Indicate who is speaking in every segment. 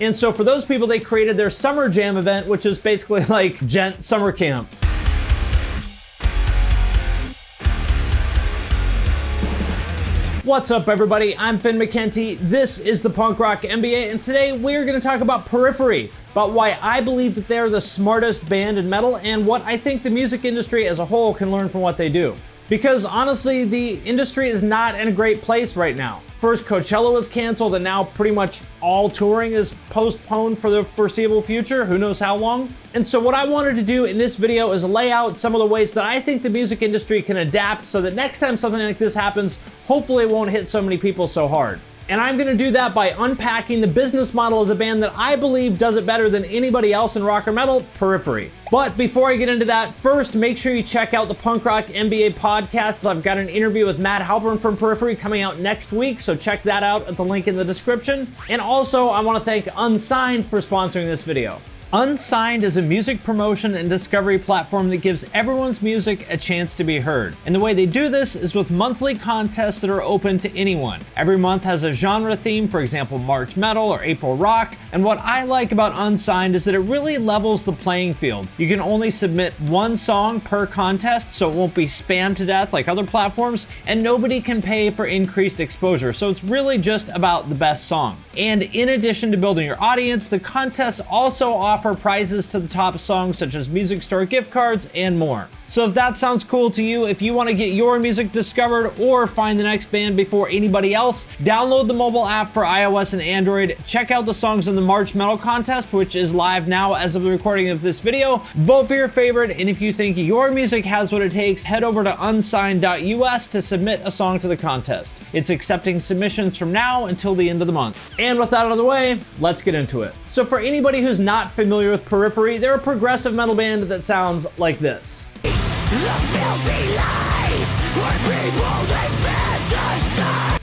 Speaker 1: And so for those people, they created their summer jam event, which is basically like Gent Summer Camp. What's up, everybody? I'm Finn McKenty. This is the Punk Rock MBA, and today we're going to talk about Periphery, about why I believe that they're the smartest band in metal, and what I think the music industry as a whole can learn from what they do. Because honestly, the industry is not in a great place right now. First, Coachella was canceled, and now pretty much all touring is postponed for the foreseeable future, who knows how long. And so what I wanted to do in this video is lay out some of the ways that I think the music industry can adapt so that next time something like this happens, hopefully it won't hit so many people so hard. And I'm gonna do that by unpacking the business model of the band that I believe does it better than anybody else in rock or metal, Periphery. But before I get into that, first, make sure you check out the Punk Rock MBA podcast. I've got an interview with Matt Halpern from Periphery coming out next week, so check that out at the link in the description. And also, I wanna thank Unsigned for sponsoring this video. Unsigned is a music promotion and discovery platform that gives everyone's music a chance to be heard. And the way they do this is with monthly contests that are open to anyone. Every month has a genre theme, for example, March Metal or April Rock. And what I like about Unsigned is that it really levels the playing field. You can only submit one song per contest, so it won't be spammed to death like other platforms, and nobody can pay for increased exposure. So it's really just about the best song. And in addition to building your audience, the contests also offer prizes to the top songs such as music store gift cards and more. So if that sounds cool to you, if you want to get your music discovered or find the next band before anybody else, download the mobile app for iOS and Android, check out the songs in the March Metal contest, which is live now as of the recording of this video, vote for your favorite, and if you think your music has what it takes, head over to unsigned.us to submit a song to the contest. It's accepting submissions from now until the end of the month. And with that out of the way, let's get into it. So for anybody who's not familiar with Periphery, they're a progressive metal band that sounds like this.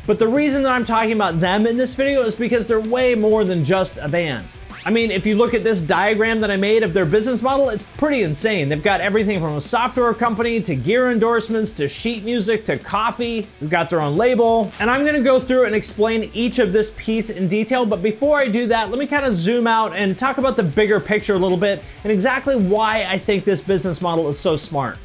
Speaker 1: But the reason that I'm talking about them in this video is because they're way more than just a band. I mean, if you look at this diagram that I made of their business model, it's pretty insane. They've got everything from a software company to gear endorsements to sheet music to coffee. They've got their own label. And I'm gonna go through and explain each of this piece in detail. But before I do that, let me kind of zoom out and talk about the bigger picture a little bit and exactly why I think this business model is so smart.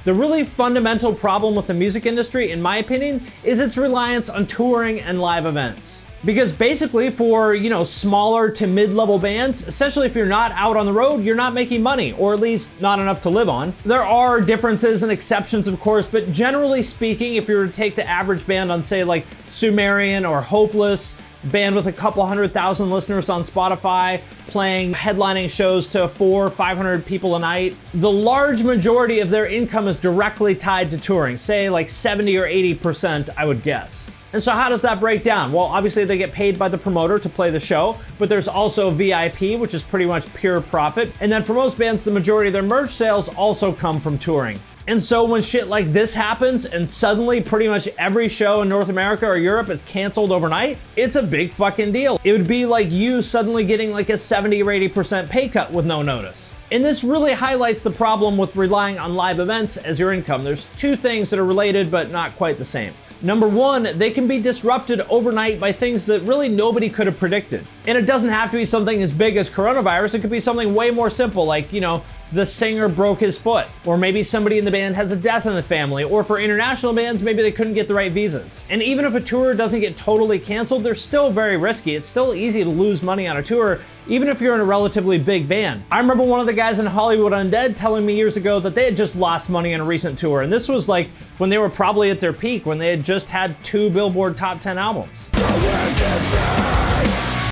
Speaker 1: The really fundamental problem with the music industry, in my opinion, is its reliance on touring and live events. Because basically for, smaller to mid-level bands, essentially if you're not out on the road, you're not making money, or at least not enough to live on. There are differences and exceptions, of course, but generally speaking, if you were to take the average band on, say, like Sumerian or Hopeless, band with a couple 100,000 listeners on Spotify, playing headlining shows to 400 or 500 people a night, the large majority of their income is directly tied to touring, say like 70 or 80%, I would guess. And so how does that break down? Well, obviously they get paid by the promoter to play the show, but there's also VIP, which is pretty much pure profit. And then for most bands, the majority of their merch sales also come from touring. And so when shit like this happens and suddenly pretty much every show in North America or Europe is canceled overnight, it's a big fucking deal. It would be like you suddenly getting like a 70 or 80% pay cut with no notice. And this really highlights the problem with relying on live events as your income. There's two things that are related but not quite the same. Number one, they can be disrupted overnight by things that really nobody could have predicted. And it doesn't have to be something as big as coronavirus. It could be something way more simple, like, the singer broke his foot, or maybe somebody in the band has a death in the family, or for international bands, maybe they couldn't get the right visas. And even if a tour doesn't get totally canceled, they're still very risky. It's still easy to lose money on a tour, even if you're in a relatively big band. I remember one of the guys in Hollywood Undead telling me years ago that they had just lost money on a recent tour, and this was like when they were probably at their peak, when they had just had 2 Billboard Top 10 albums.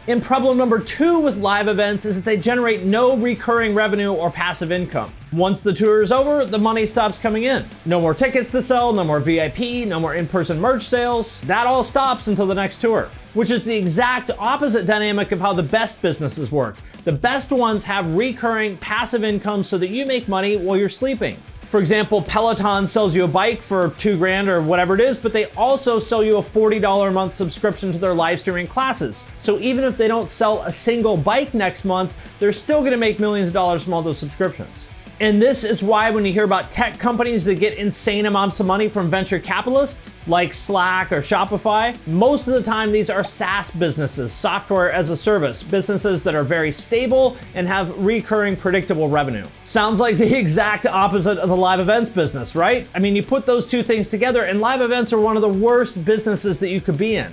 Speaker 1: And problem number two with live events is that they generate no recurring revenue or passive income. Once the tour is over, the money stops coming in. No more tickets to sell, no more VIP, no more in-person merch sales. That all stops until the next tour, which is the exact opposite dynamic of how the best businesses work. The best ones have recurring passive income so that you make money while you're sleeping. For example, Peloton sells you a bike for $2,000 or whatever it is, but they also sell you a $40 a month subscription to their live streaming classes. So even if they don't sell a single bike next month, they're still gonna make millions of dollars from all those subscriptions. And this is why when you hear about tech companies that get insane amounts of money from venture capitalists, like Slack or Shopify, most of the time these are SaaS businesses, software as a service, businesses that are very stable and have recurring predictable revenue. Sounds like the exact opposite of the live events business, right? I mean, you put those two things together and live events are one of the worst businesses that you could be in.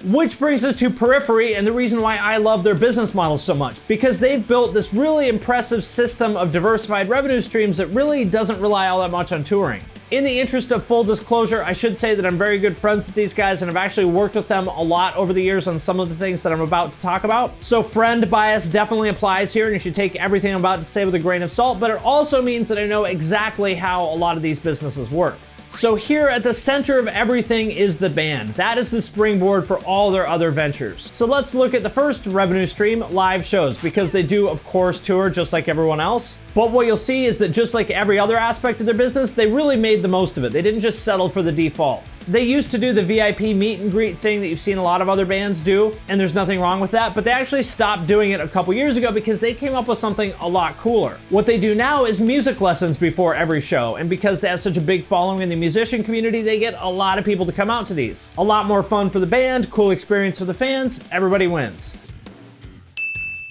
Speaker 1: Which brings us to Periphery and the reason why I love their business model so much, because they've built this really impressive system of diversified revenue streams that really doesn't rely all that much on touring. In the interest of full disclosure, I should say that I'm very good friends with these guys and I've actually worked with them a lot over the years on some of the things that I'm about to talk about. So friend bias definitely applies here and you should take everything I'm about to say with a grain of salt, but it also means that I know exactly how a lot of these businesses work. So here at the center of everything is the band. That is the springboard for all their other ventures. So let's look at the first revenue stream, live shows, because they do of course tour just like everyone else. But what you'll see is that just like every other aspect of their business, they really made the most of it. They didn't just settle for the default. They used to do the VIP meet and greet thing that you've seen a lot of other bands do, and there's nothing wrong with that, but they actually stopped doing it a couple years ago because they came up with something a lot cooler. What they do now is music lessons before every show, and because they have such a big following in the musician community, they get a lot of people to come out to these. A lot more fun for the band, cool experience for the fans, everybody wins.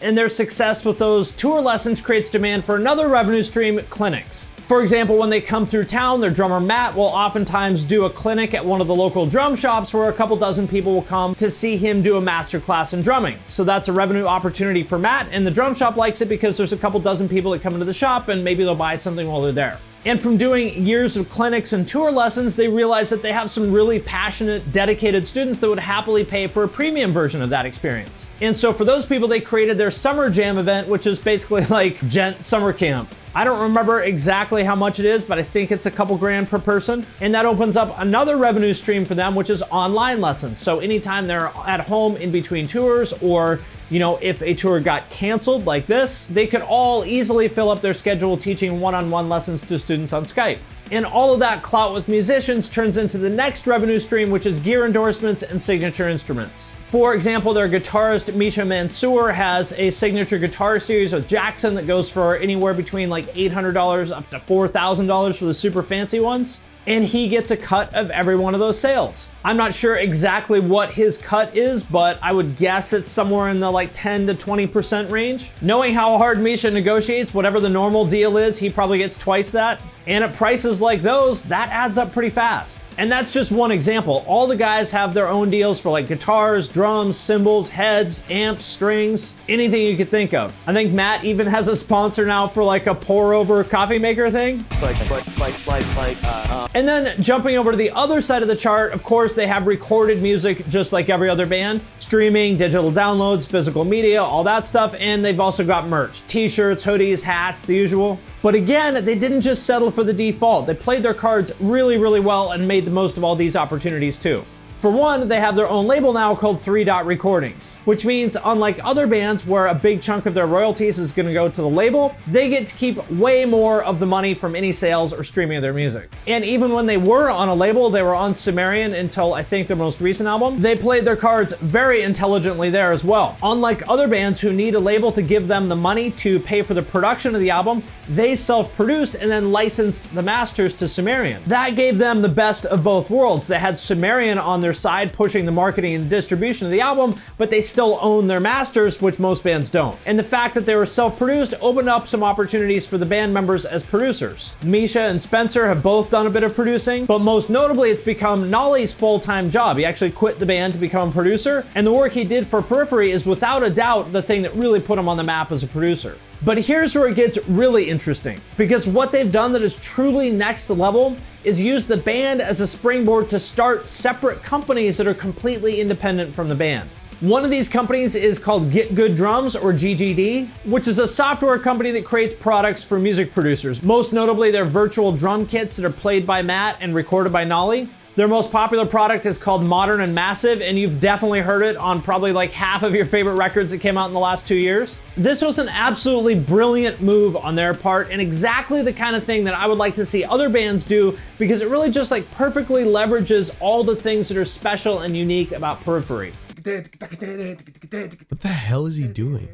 Speaker 1: And their success with those tour lessons creates demand for another revenue stream, clinics. For example, when they come through town, their drummer Matt will oftentimes do a clinic at one of the local drum shops where a couple dozen people will come to see him do a master class in drumming. So that's a revenue opportunity for Matt, and the drum shop likes it because there's a couple dozen people that come into the shop and maybe they'll buy something while they're there. And from doing years of clinics and tour lessons, they realize that they have some really passionate, dedicated students that would happily pay for a premium version of that experience. And so for those people, they created their summer jam event, which is basically like Gent Summer Camp. I don't remember exactly how much it is, but I think it's a couple grand per person. And that opens up another revenue stream for them, which is online lessons. So anytime they're at home in between tours, or if a tour got canceled like this, they could all easily fill up their schedule teaching one-on-one lessons to students on Skype. And all of that clout with musicians turns into the next revenue stream, which is gear endorsements and signature instruments. For example, their guitarist Misha Mansoor has a signature guitar series with Jackson that goes for anywhere between like $800 up to $4,000 for the super fancy ones. And he gets a cut of every one of those sales. I'm not sure exactly what his cut is, but I would guess it's somewhere in the like 10 to 20% range. Knowing how hard Misha negotiates, whatever the normal deal is, he probably gets twice that. And at prices like those, that adds up pretty fast. And that's just one example. All the guys have their own deals for like guitars, drums, cymbals, heads, amps, strings, anything you could think of. I think Matt even has a sponsor now for like a pour over coffee maker thing. And then jumping over to the other side of the chart, of course, they have recorded music just like every other band. Streaming, digital downloads, physical media, all that stuff. And they've also got merch, t-shirts, hoodies, hats, the usual. But again, they didn't just settle for the default. They played their cards really, really well and made the most of all these opportunities too. For one, they have their own label now called 3 Dot Recordings, which means unlike other bands where a big chunk of their royalties is going to go to the label, they get to keep way more of the money from any sales or streaming of their music. And even when they were on a label, they were on Sumerian until I think their most recent album, they played their cards very intelligently there as well. Unlike other bands who need a label to give them the money to pay for the production of the album, they self-produced and then licensed the masters to Sumerian. That gave them the best of both worlds. They had Sumerian on their side pushing the marketing and distribution of the album, but they still own their masters, which most bands don't. And the fact that they were self-produced opened up some opportunities for the band members as producers. Misha and Spencer have both done a bit of producing, but most notably it's become Nolly's full-time job. He actually quit the band to become a producer, and the work he did for Periphery is without a doubt the thing that really put him on the map as a producer. But here's where it gets really interesting, because what they've done that is truly next level is use the band as a springboard to start separate companies that are completely independent from the band. One of these companies is called Getgood Drums, or GGD, which is a software company that creates products for music producers. Most notably, their virtual drum kits that are played by Matt and recorded by Nolly. Their most popular product is called Modern and Massive, and you've definitely heard it on probably like half of your favorite records that came out in the last 2 years. This was an absolutely brilliant move on their part, and exactly the kind of thing that I would like to see other bands do, because it really just like perfectly leverages all the things that are special and unique about Periphery.
Speaker 2: What the hell is he doing?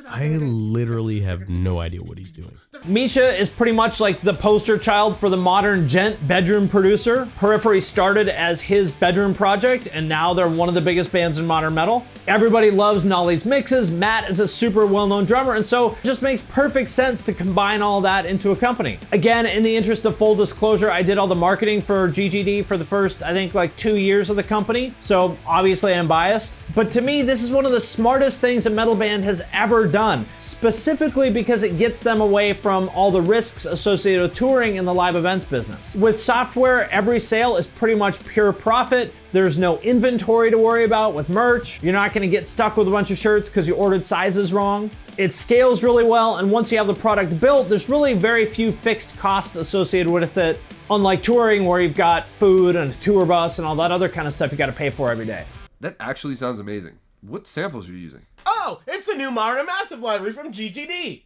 Speaker 2: I literally have no idea what he's doing.
Speaker 1: Misha is pretty much like the poster child for the modern gent bedroom producer. Periphery started as his bedroom project, and now they're one of the biggest bands in modern metal. Everybody loves Nolly's mixes. Matt is a super well-known drummer, and so it just makes perfect sense to combine all that into a company. Again, in the interest of full disclosure, I did all the marketing for GGD for the first, I think, like 2 years of the company, so obviously I'm biased. But to me, this is one of the smartest things a metal band has ever done, specifically because it gets them away from all the risks associated with touring in the live events business. With software, every sale is pretty much pure profit. There's no inventory to worry about with merch. You're not gonna get stuck with a bunch of shirts because you ordered sizes wrong. It scales really well, and once you have the product built, there's really very few fixed costs associated with it, unlike touring where you've got food and a tour bus and all that other kind of stuff you gotta pay for every day.
Speaker 3: That actually sounds amazing. What samples are you using?
Speaker 4: Oh, it's the new Modern and Massive library from GGD.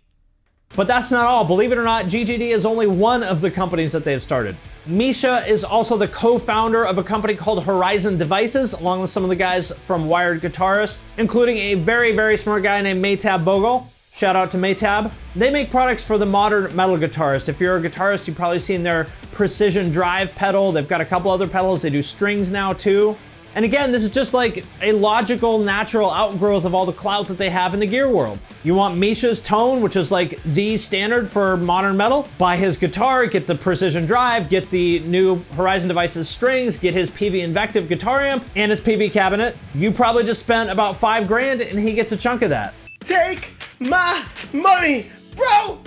Speaker 1: But that's not all. Believe it or not, GGD is only one of the companies that they've started. Misha is also the co-founder of a company called Horizon Devices, along with some of the guys from Wired Guitarist, including a very, very smart guy named Maytab Bogle. Shout out to Maytab. They make products for the modern metal guitarist. If you're a guitarist, you've probably seen their precision drive pedal. They've got a couple other pedals. They do strings now too. And again, this is just like a logical, natural outgrowth of all the clout that they have in the gear world. You want Misha's tone, which is like the standard for modern metal. Buy his guitar, get the precision drive, get the new Horizon Devices strings, get his Peavey Invective guitar amp, and his Peavey cabinet. You probably just spent about $5 grand and he gets a chunk of that.
Speaker 4: Take my money, bro!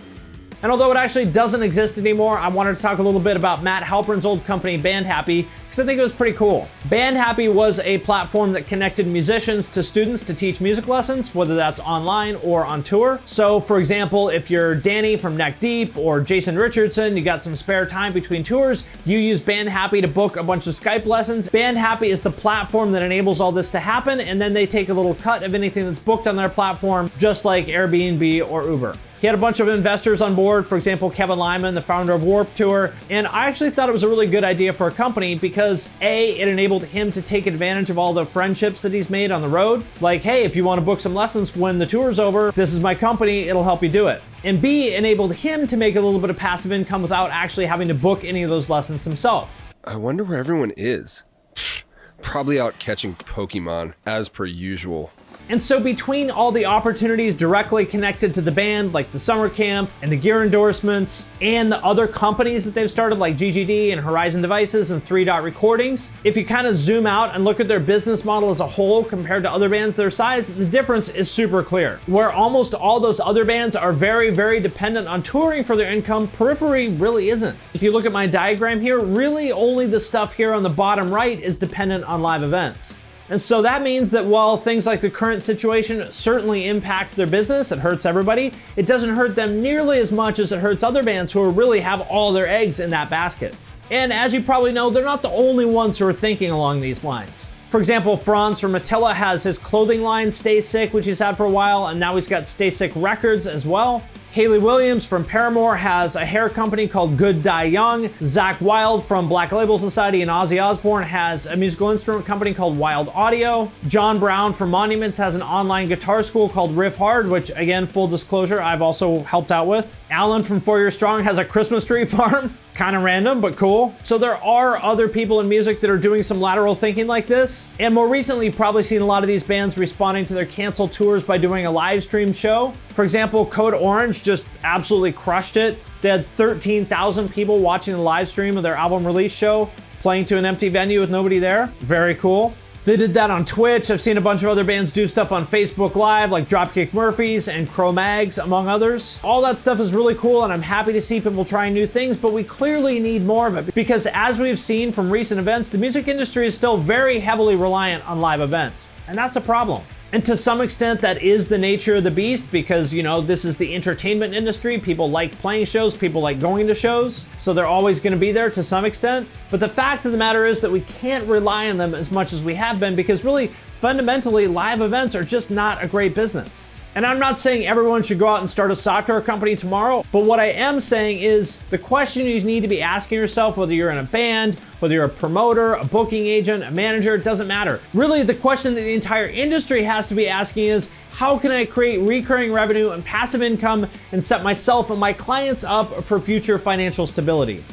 Speaker 1: And although it actually doesn't exist anymore, I wanted to talk a little bit about Matt Halpern's old company, Bandhappy, because I think it was pretty cool. Bandhappy was a platform that connected musicians to students to teach music lessons, whether that's online or on tour. So for example, if you're Danny from Neck Deep or Jason Richardson, you got some spare time between tours, you use Bandhappy to book a bunch of Skype lessons. Bandhappy is the platform that enables all this to happen, and then they take a little cut of anything that's booked on their platform, just like Airbnb or Uber. He had a bunch of investors on board, for example, Kevin Lyman, the founder of Warped Tour, and I actually thought it was a really good idea for a company because A, it enabled him to take advantage of all the friendships that he's made on the road. Like, hey, if you want to book some lessons when the tour's over, this is my company, it'll help you do it. And B, enabled him to make a little bit of passive income without actually having to book any of those lessons himself.
Speaker 3: I wonder where everyone is. Probably out catching Pokemon, as per usual.
Speaker 1: And so between all the opportunities directly connected to the band, like the summer camp and the gear endorsements, and the other companies that they've started like GGD and Horizon Devices and 3 Dot Recordings, if you kind of zoom out and look at their business model as a whole compared to other bands their size, the difference is super clear. Where almost all those other bands are very, very dependent on touring for their income, Periphery really isn't. If you look at my diagram here, really only the stuff here on the bottom right is dependent on live events. And so that means that while things like the current situation certainly impact their business, it hurts everybody, it doesn't hurt them nearly as much as it hurts other bands who really have all their eggs in that basket. And as you probably know, they're not the only ones who are thinking along these lines. For example, Franz from Attila has his clothing line Stay Sick, which he's had for a while, and now he's got Stay Sick Records as well. Haley Williams from Paramore has a hair company called Good Die Young. Zach Wilde from Black Label Society and Ozzy Osbourne has a musical instrument company called Wild Audio. John Brown from Monuments has an online guitar school called Riff Hard, which again, full disclosure, I've also helped out with. Alan from 4 Year Strong has a Christmas tree farm. Kind of random, but cool. So there are other people in music that are doing some lateral thinking like this. And more recently, you've probably seen a lot of these bands responding to their canceled tours by doing a live stream show. For example, Code Orange just absolutely crushed it. They had 13,000 people watching the live stream of their album release show, playing to an empty venue with nobody there. Very cool. They did that on Twitch. I've seen a bunch of other bands do stuff on Facebook Live, like Dropkick Murphys and Cro-Mags, among others. All that stuff is really cool, and I'm happy to see people trying new things, but we clearly need more of it, because as we've seen from recent events, the music industry is still very heavily reliant on live events, and that's a problem. And to some extent, that is the nature of the beast because, you know, this is the entertainment industry. People like playing shows, people like going to shows, so they're always going to be there to some extent. But the fact of the matter is that we can't rely on them as much as we have been because really, fundamentally, live events are just not a great business. And I'm not saying everyone should go out and start a software company tomorrow, but what I am saying is the question you need to be asking yourself, whether you're in a band, whether you're a promoter, a booking agent, a manager, it doesn't matter. Really, the question that the entire industry has to be asking is, how can I create recurring revenue and passive income and set myself and my clients up for future financial stability?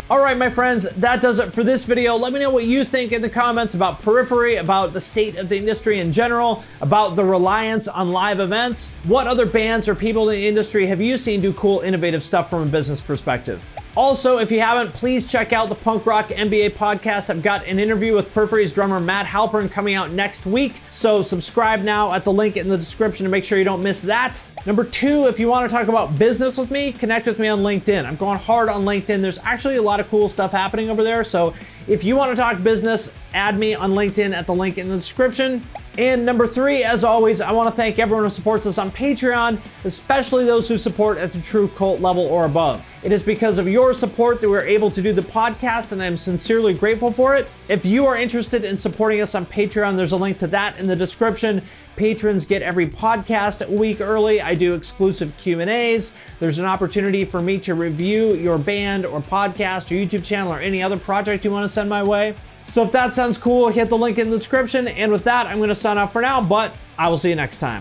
Speaker 1: All right, my friends, that does it for this video. Let me know what you think in the comments about Periphery, about the state of the industry in general, about the reliance on live events. What other bands or people in the industry have you seen do cool, innovative stuff from a business perspective? Also, if you haven't, please check out the Punk Rock MBA podcast. I've got an interview with Periphery's drummer Matt Halpern coming out next week, so subscribe now at the link in the description to make sure you don't miss that. Number 2, if you want to talk about business with me, connect with me on LinkedIn. I'm going hard on LinkedIn. There's actually a lot of cool stuff happening over there, so if you want to talk business, add me on LinkedIn at the link in the description. And number 3, as always, I want to thank everyone who supports us on Patreon, especially those who support at the true cult level or above. It is because of your support that we're able to do the podcast, and I'm sincerely grateful for it. If you are interested in supporting us on Patreon, there's a link to that in the description. Patrons get every podcast a week early. I do exclusive Q&As. There's an opportunity for me to review your band or podcast or YouTube channel or any other project you want to send my way. So if that sounds cool, hit the link in the description. And with that, I'm going to sign off for now, but I will see you next time.